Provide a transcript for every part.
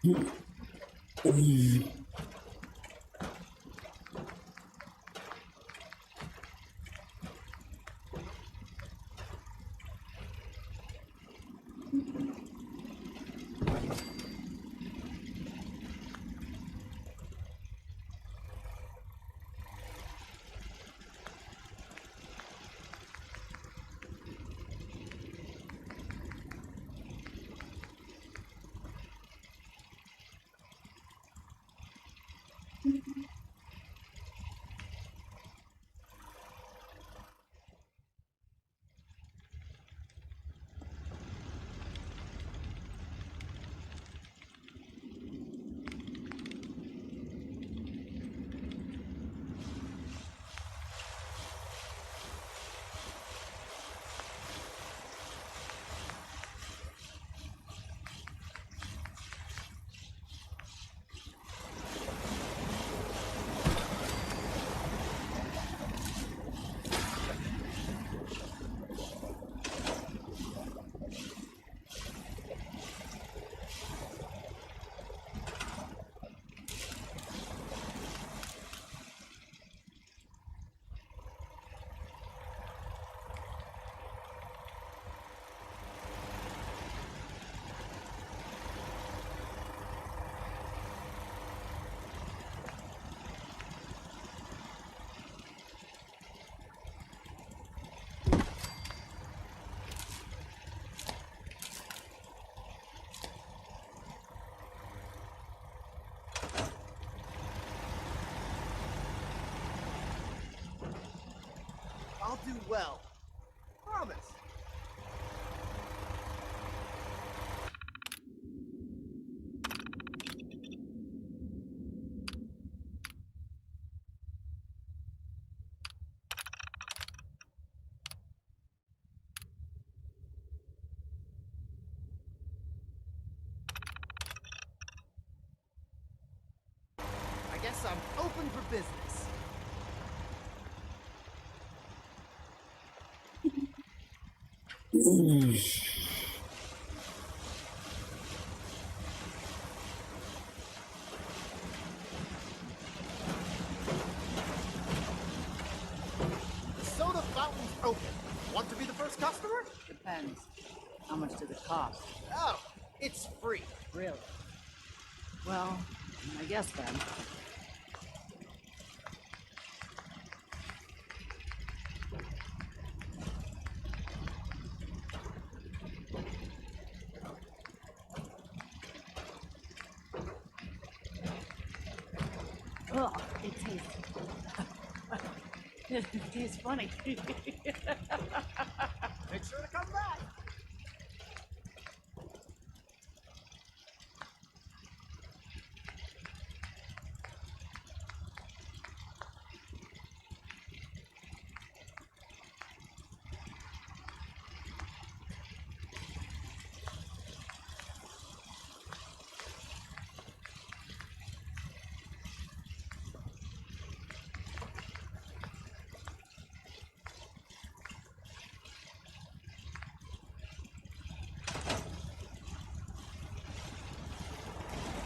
I'll do well. Promise. I guess I'm open for business. The soda fountain's open. Want to be the first customer? Depends. How much does it cost? Oh, it's free. Really? Well, I guess then. Oh, it tastes. It tastes funny. Make sure to come back.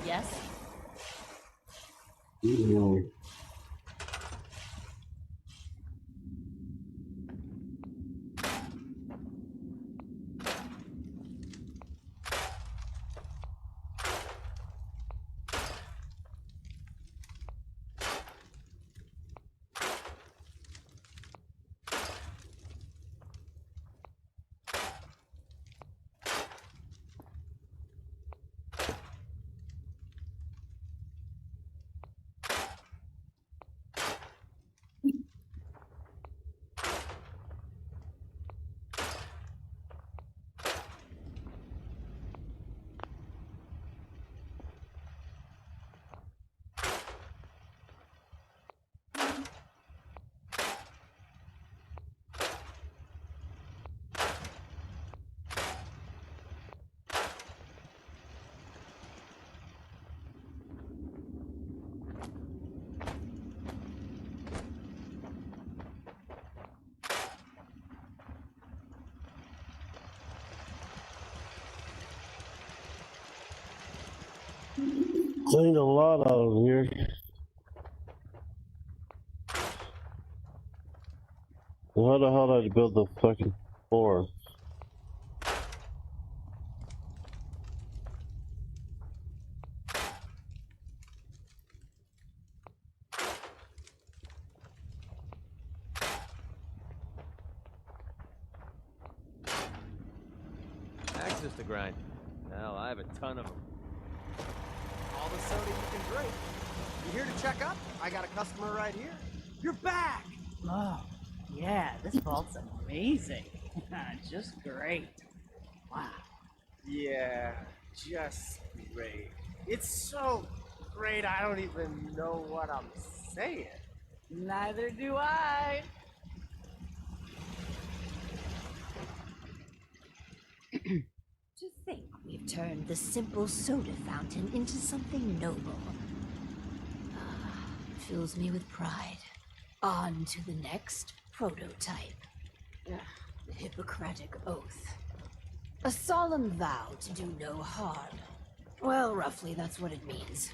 Yes? cleaned a lot out of here. How the hell did I build the fucking floor? Access to grind. Hell, I have a ton of them. All the soda you can drink. You here to check up? I got a customer right here. You're back! Oh, yeah, this vault's amazing. Just great. Wow. Yeah, just great. It's so great I don't even know what I'm saying. Neither do I. To think we've turned the simple soda fountain into something noble. Fills me with pride. On to the next prototype. The Hippocratic Oath. A solemn vow to do no harm. Well, roughly that's what it means.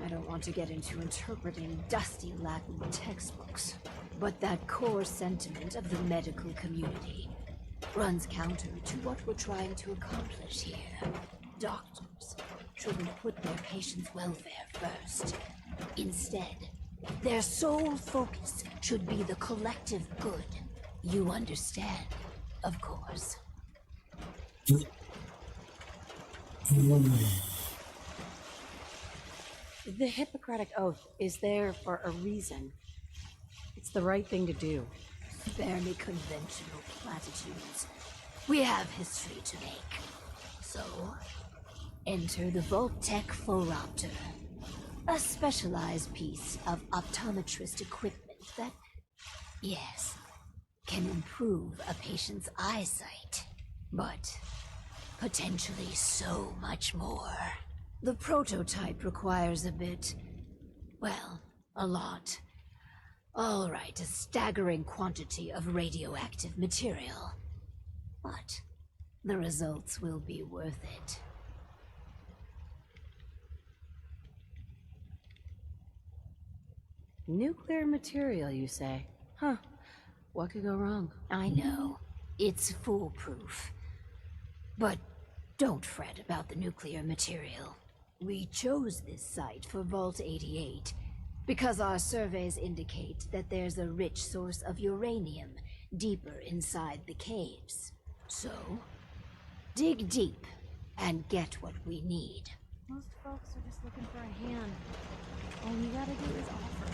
I don't want to get into interpreting dusty Latin textbooks, but that core sentiment of the medical community runs counter to what we're trying to accomplish here. Doctors shouldn't put their patients' welfare first. Instead, their sole focus should be the collective good. You understand, of course. The Hippocratic Oath is there for a reason. It's the right thing to do. Spare me conventional platitudes. We have history to make. So, enter the Vault-Tech Phoropter. A specialized piece of optometrist equipment that, yes, can improve a patient's eyesight, but potentially so much more. The prototype requires a bit, well, a lot. All right, a staggering quantity of radioactive material. But the results will be worth it. Nuclear material, you say? Huh. What could go wrong? I know. It's foolproof. But don't fret about the nuclear material. We chose this site for Vault 88 because our surveys indicate that there's a rich source of uranium deeper inside the caves. So, dig deep and get what we need. Most folks are just looking for a hand. All you gotta do is offer.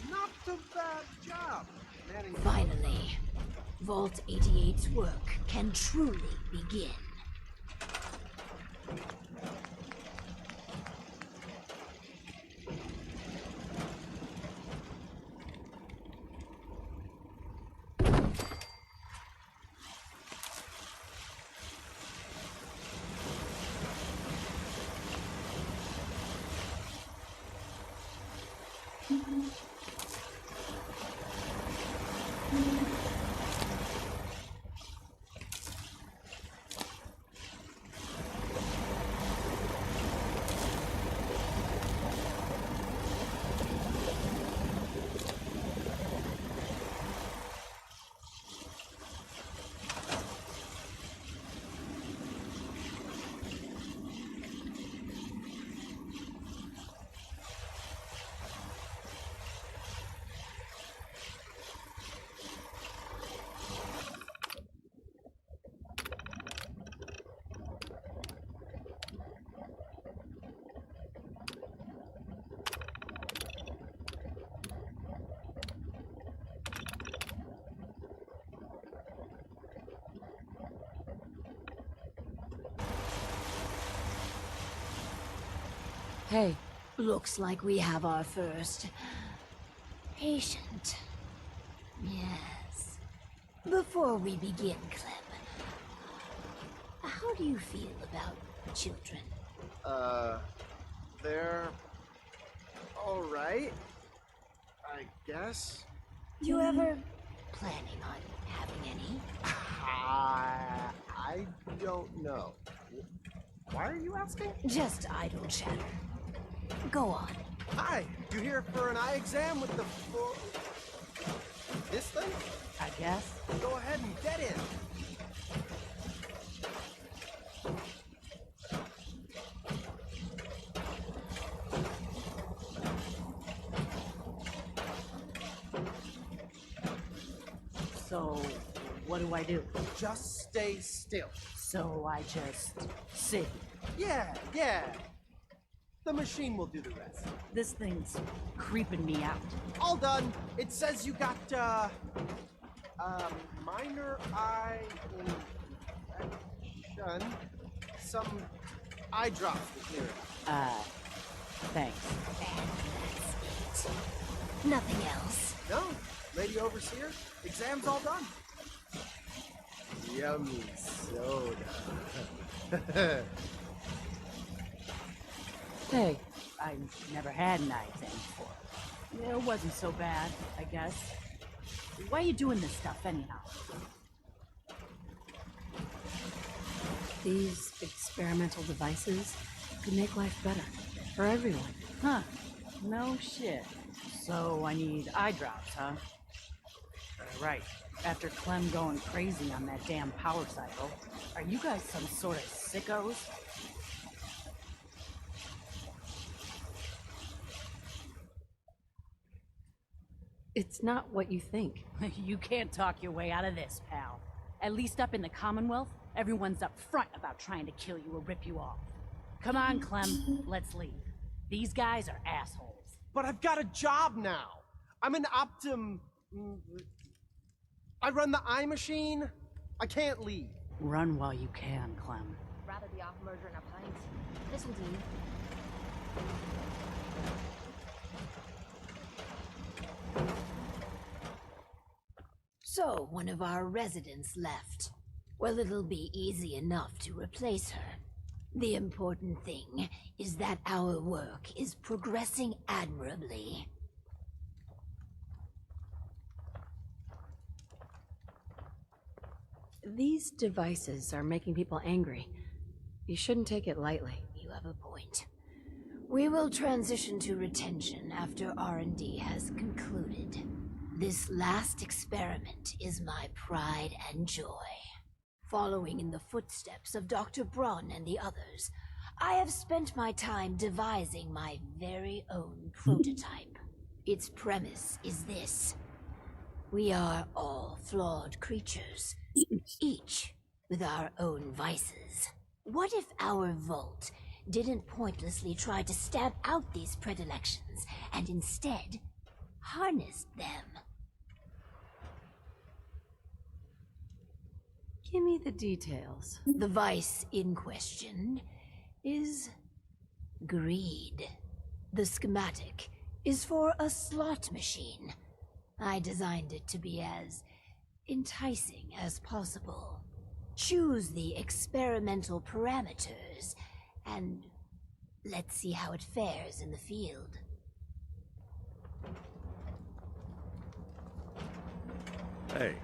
Not too bad job. Manning. Finally, Vault 88's work can truly begin. Hey, Looks like we have our first patient. Yes. Before we begin, Clem, how do you feel about children? They're all right, I guess. You ever planning on having any? I don't know. Why are you asking? Just idle chatter. Go on. Hi, you here for an eye exam with the this thing? I guess. Go ahead and get in. So, what do I do? Just stay still. So I just sit. Yeah. The machine will do the rest. This thing's creeping me out. All done. It says you got, minor eye infection. Some eye drops to clear it. Thanks. And that's it. Nothing else. No, Lady Overseer, exam's all done. Yummy soda. Hey, I never had an eye exam before. It wasn't so bad, I guess. Why are you doing this stuff anyhow? These experimental devices could make life better for everyone. Huh. No shit. So I need eye drops, huh? Right. After Clem going crazy on that damn power cycle, are you guys some sort of sickos? It's not what you think. You can't talk your way out of this, pal. At least up in the Commonwealth, everyone's up front about trying to kill you or rip you off. Come on, Clem, let's leave. These guys are assholes. But I've got a job now. I'm an I run the eye machine. I can't leave. Run while you can, Clem. Rather be off murdering a pint. Listen to you. So, one of our residents left. Well, it'll be easy enough to replace her. The important thing is that our work is progressing admirably. These devices are making people angry. You shouldn't take it lightly. You have a point. We will transition to retention after R&D has concluded. This last experiment is my pride and joy. Following in the footsteps of Dr. Braun and the others, I have spent my time devising my very own prototype. Its premise is this. We are all flawed creatures, each with our own vices. What if our Vault didn't pointlessly try to stamp out these predilections and instead harnessed them? Give me the details. The vice in question is greed. The schematic is for a slot machine. I designed it to be as enticing as possible. Choose the experimental parameters, and let's see how it fares in the field. Hey.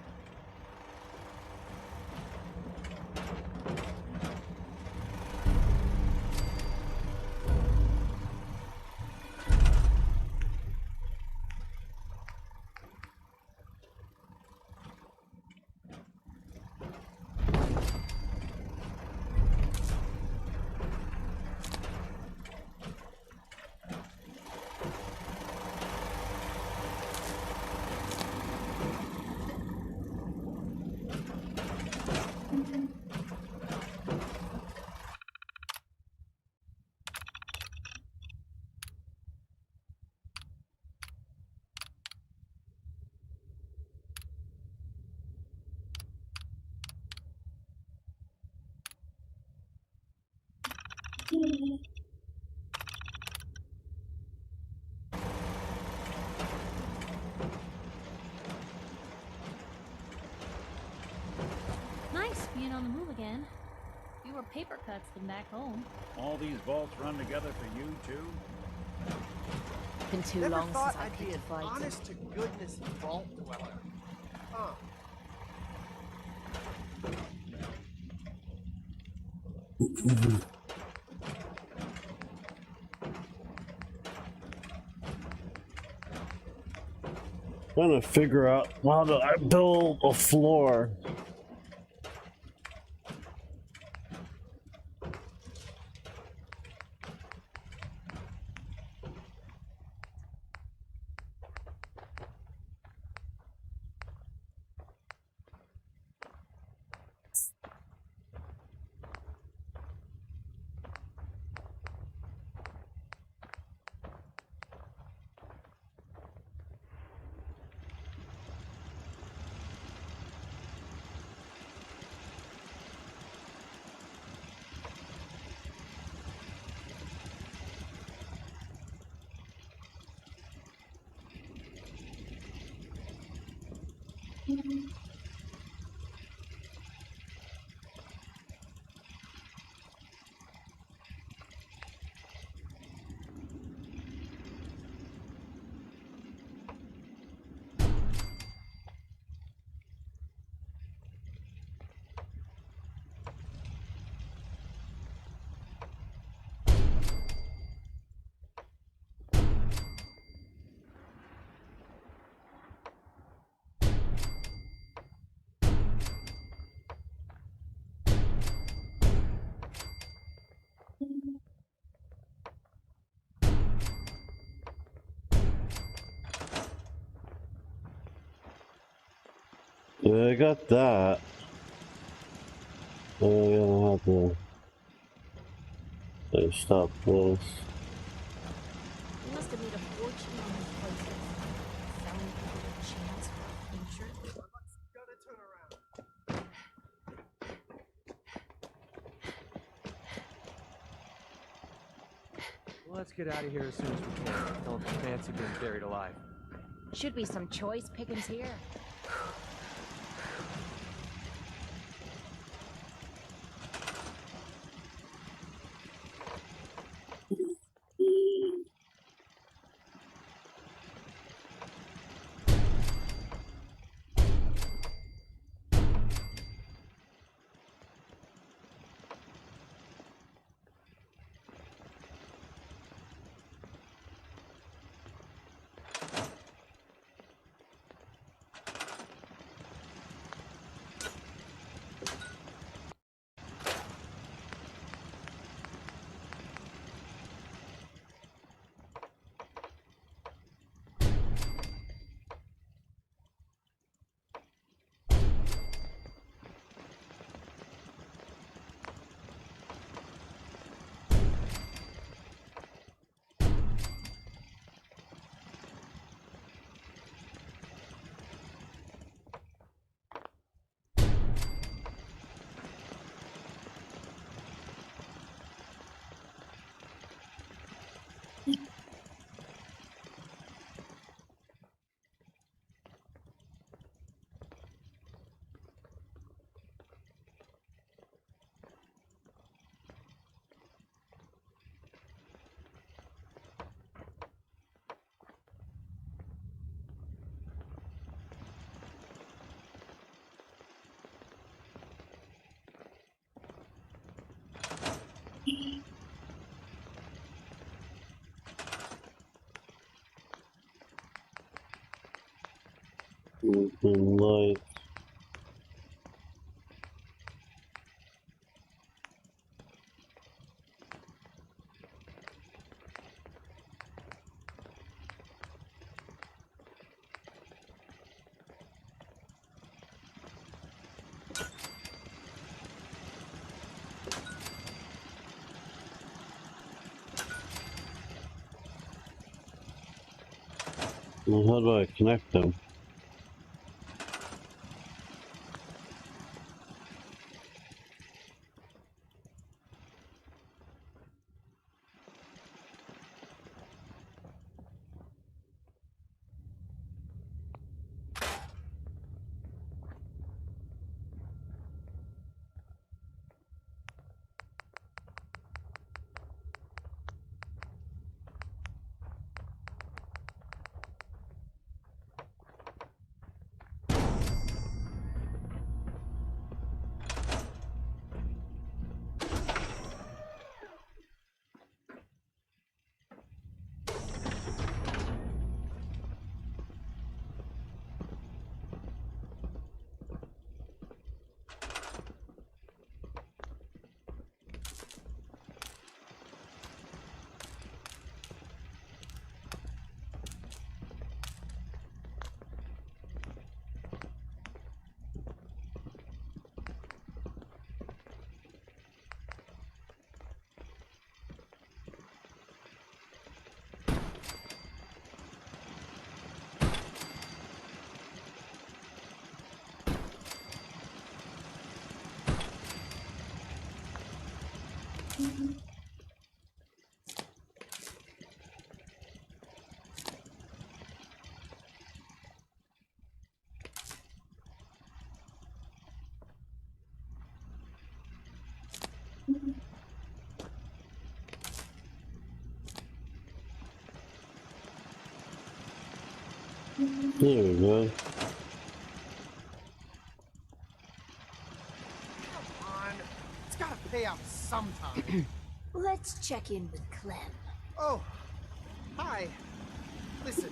Nice being on the move again. Fewer paper cuts than back home. All these vaults run together for you, too? Been too Never long thought since I I'd be picked a an fight. honest to goodness vault dweller. Huh. Trying to figure out how to build a floor. Yeah, I got that. I'm gonna have to stop this. You must have made a fortune on these places. Selling people a chance for a future. Gonna turn around. Well, let's get out of here as soon as we can. Don't fancy being buried alive. Should be some choice pickings here. Light. Well, how do I connect them? There we go. Come on. It's gotta pay out sometime. Let's check in with Clem. Oh, hi. Listen,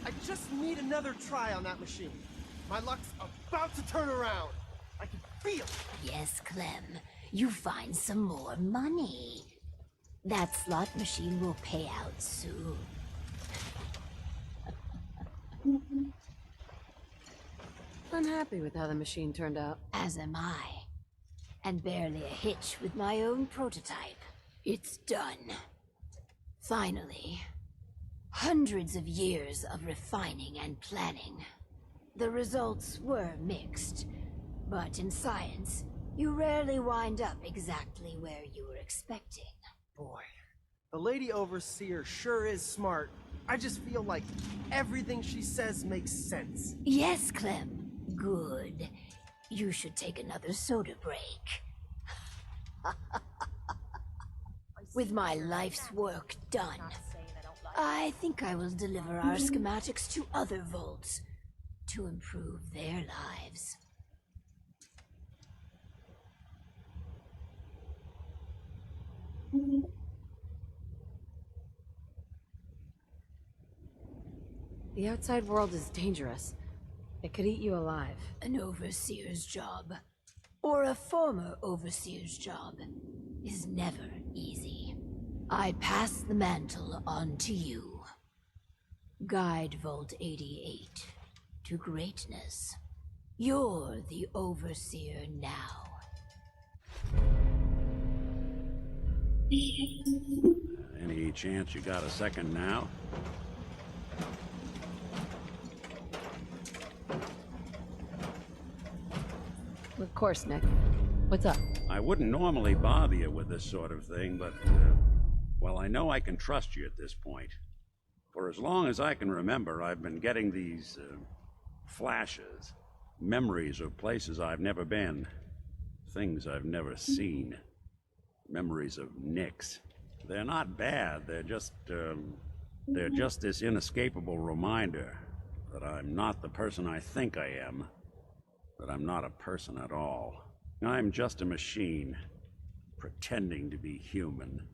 I just need another try on that machine. My luck's about to turn around. I can feel it. Yes, Clem. You find some more money. That slot machine will pay out soon. I'm happy with how the machine turned out. As am I. And barely a hitch with my own prototype. It's done. Finally. Hundreds of years of refining and planning. The results were mixed. But in science, you rarely wind up exactly where you were expecting. Boy, the Lady Overseer sure is smart. I just feel like everything she says makes sense. Yes, Clem. Good. You should take another soda break. With my life's work done, I think I will deliver our schematics to other vaults to improve their lives. The outside world is dangerous. It could eat you alive. An overseer's job, or a former overseer's job, is never easy. I pass the mantle on to you. Guide Vault 88 to greatness. You're the overseer now. Any chance you got a second now? Of course, Nick. What's up? I wouldn't normally bother you with this sort of thing, but, well, I know I can trust you at this point. For as long as I can remember, I've been getting these, flashes. Memories of places I've never been. Things I've never seen. Memories of Nicks. They're not bad, they're just this inescapable reminder that I'm not the person I think I am. That I'm not a person at all. I'm just a machine, pretending to be human.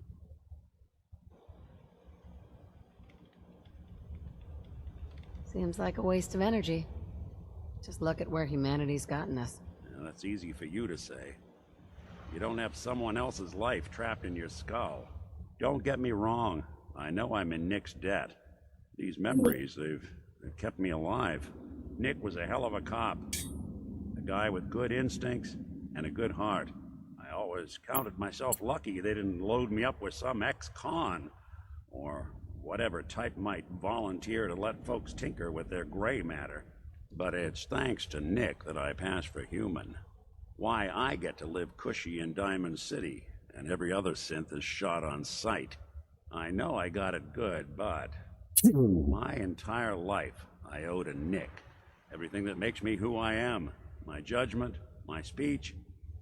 Seems like a waste of energy. Just look at where humanity's gotten us. Now, that's easy for you to say. You don't have someone else's life trapped in your skull. Don't get me wrong. I know I'm in Nick's debt. These memories, they've kept me alive. Nick was a hell of a cop. A guy with good instincts and a good heart. I always counted myself lucky they didn't load me up with some ex-con, or whatever type might volunteer to let folks tinker with their gray matter. But it's thanks to Nick that I pass for human. Why I get to live cushy in Diamond City, and every other synth is shot on sight. I know I got it good, but my entire life I owe to Nick. Everything that makes me who I am. My judgment, my speech,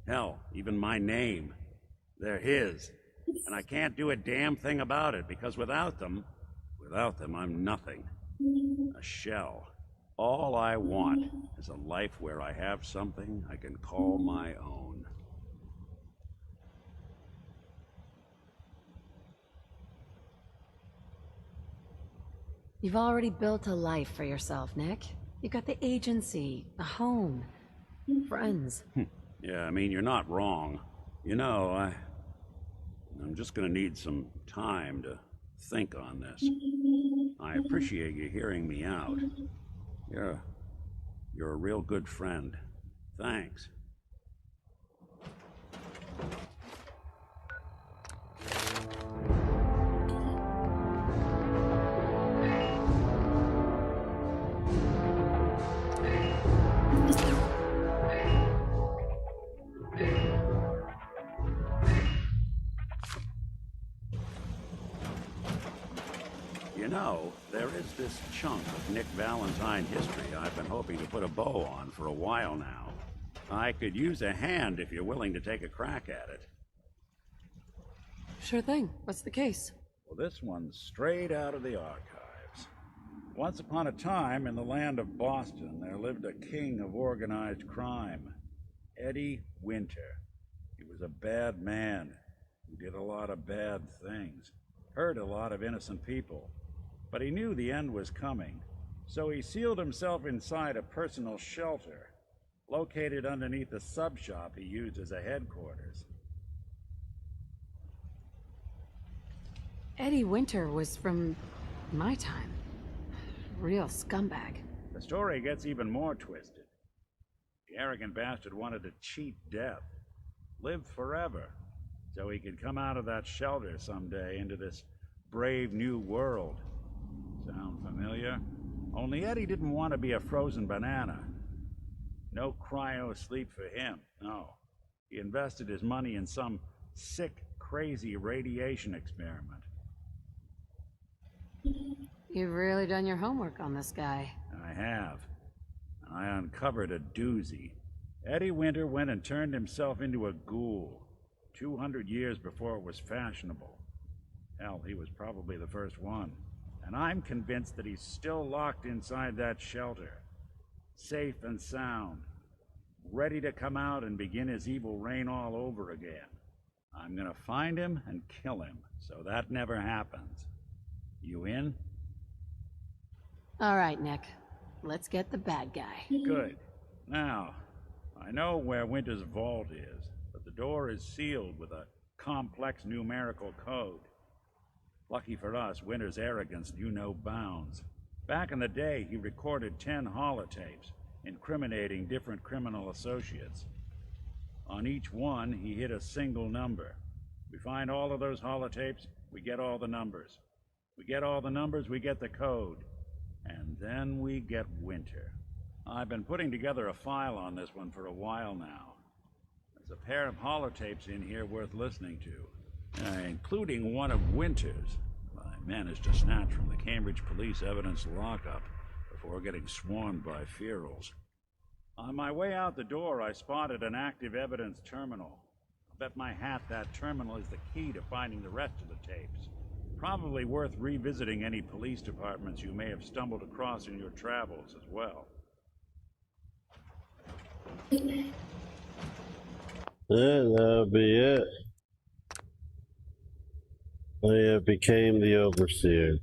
hell, even my name. They're his. And I can't do a damn thing about it, because without them, I'm nothing. A shell. All I want is a life where I have something I can call my own. You've already built a life for yourself, Nick. You got the agency, a home, friends. Yeah, I mean, you're not wrong. You know, I'm just gonna need some time to think on this. I appreciate you hearing me out. You're a real good friend. Thanks. You know, there is this chunk of Nick Valentine history I've been hoping to put a bow on for a while now. I could use a hand if you're willing to take a crack at it. Sure thing. What's the case? Well, this one's straight out of the archives. Once upon a time, in the land of Boston, there lived a king of organized crime, Eddie Winter. He was a bad man who did a lot of bad things, hurt a lot of innocent people. But he knew the end was coming, so he sealed himself inside a personal shelter, located underneath the sub shop he used as a headquarters. Eddie Winter was from my time. Real scumbag. The story gets even more twisted. The arrogant bastard wanted to cheat death, live forever, so he could come out of that shelter someday into this brave new world. Sound familiar? Only Eddie didn't want to be a frozen banana. No cryo sleep for him, no. He invested his money in some sick, crazy radiation experiment. You've really done your homework on this guy. I have. And I uncovered a doozy. Eddie Winter went and turned himself into a ghoul 200 years before it was fashionable. Hell, he was probably the first one. And I'm convinced that he's still locked inside that shelter, safe and sound, ready to come out and begin his evil reign all over again. I'm gonna find him and kill him, so that never happens. You in? All right, Nick. Let's get the bad guy. Good. Now, I know where Winter's vault is, but the door is sealed with a complex numerical code. Lucky for us, Winter's arrogance knew no bounds. Back in the day, he recorded 10 holotapes, incriminating different criminal associates. On each one, he hit a single number. We find all of those holotapes, we get all the numbers. We get all the numbers, we get the code. And then we get Winter. I've been putting together a file on this one for a while now. There's a pair of holotapes in here worth listening to, including one of Winter's. I managed to snatch from the Cambridge Police evidence lockup before getting swarmed by ferals. On my way out the door, I spotted an active evidence terminal. I'll bet my hat that terminal is the key to finding the rest of the tapes. Probably worth revisiting any police departments you may have stumbled across in your travels as well. Yeah, that'll be it. I became the overseer.